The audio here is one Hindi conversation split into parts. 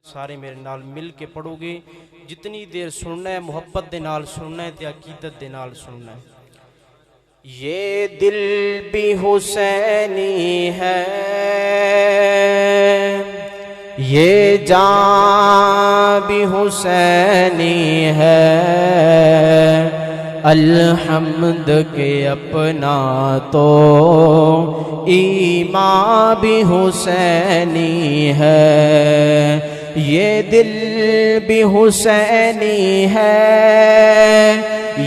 सारे मेरे नाल मिल के पढ़ोगे। जितनी देर सुनना है मुहब्बत दे नाल सुनना है ते अकीदत दे नाल सुनना है। ये दिल भी हुसैनी है, ये जान भी हुसैनी है, अल्हम्द के अपना तो ईमान भी हुसैनी है। ये दिल भी हुसैनी है,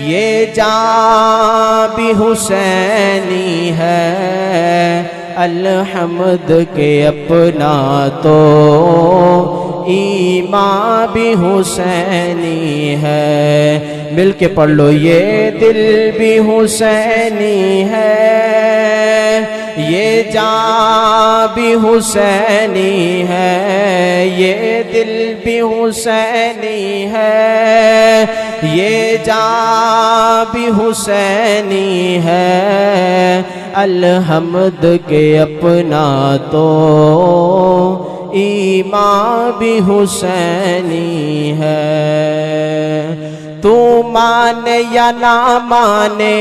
ये जान भी हुसैनी है, अल्हम्द के अपना तो ईमान भी हुसैनी है। मिल के पढ़ लो। ये दिल भी हुसैनी है, ये जान भी हुसैनी है, ये दिल भी हुसैनी है, ये जान भी हुसैनी है, अल्हम्द के अपना तो ईमान भी हुसैनी है। तू माने या ना माने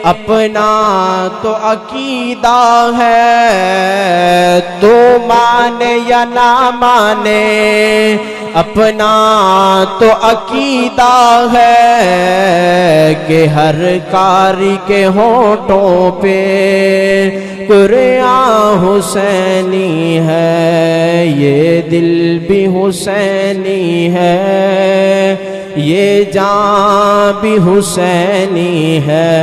अपना तो अकीदा है, तू माने या ना माने अपना तो अकीदा है, कि हर कारी के होठों पे कुरान हुसैनी है। ये दिल भी हुसैनी है, ये जान भी हुसैनी है,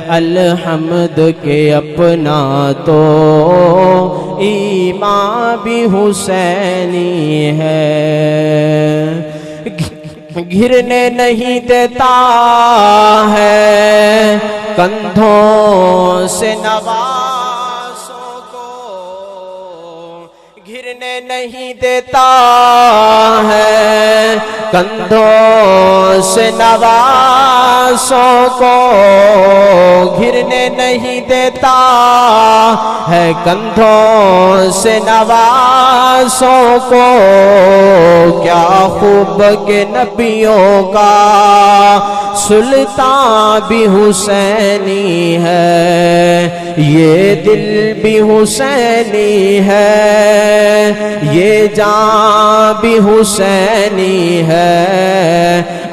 अल्हम्द के अपना तो ईमान भी हुसैनी है। घिरने नहीं देता है कंधों से नवासों को, घिरने नहीं देता है कंधों से नवासों को, घिरने नहीं देता है कंधों से नवासों को। क्या खूब के नबियों का सुल्तान भी हुसैनी है, ये दिल भी हुसैनी है, ये जान भी हुसैनी है,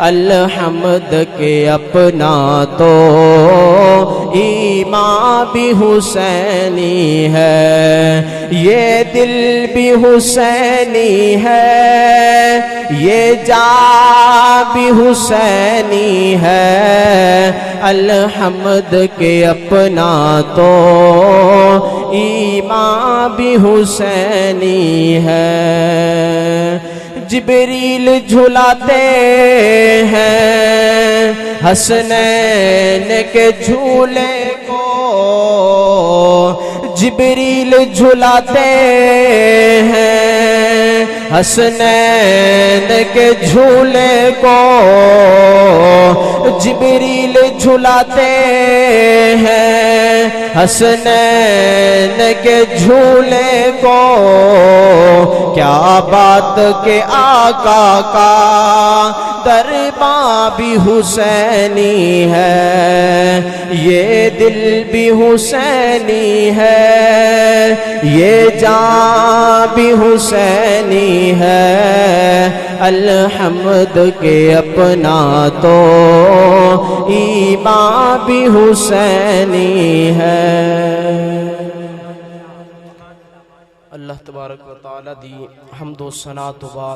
अल्हम्द के अपना तो ईमान भी हुसैनी है। ये दिल भी हुसैनी है, ये जान भी हुसैनी है, अल्हम्द के अपना तो ईमान भी हुसैनी है। जिब्रील झुलाते हैं हसनैन के झूले को, जिब्रील झुलाते हैं हसनैन के झूले को, जिब्रील झुलाते हैं हसनैन के झूले को। क्या बात के आका का दरबार भी हुसैनी है, ये दिल भी हुसैनी है, ये जान भी हुसैनी है, अल्हम्द के अपना तो ईमान भी हुसैनी है। अल्लाह तबारक व तआला दी हम्दो सना तो बाद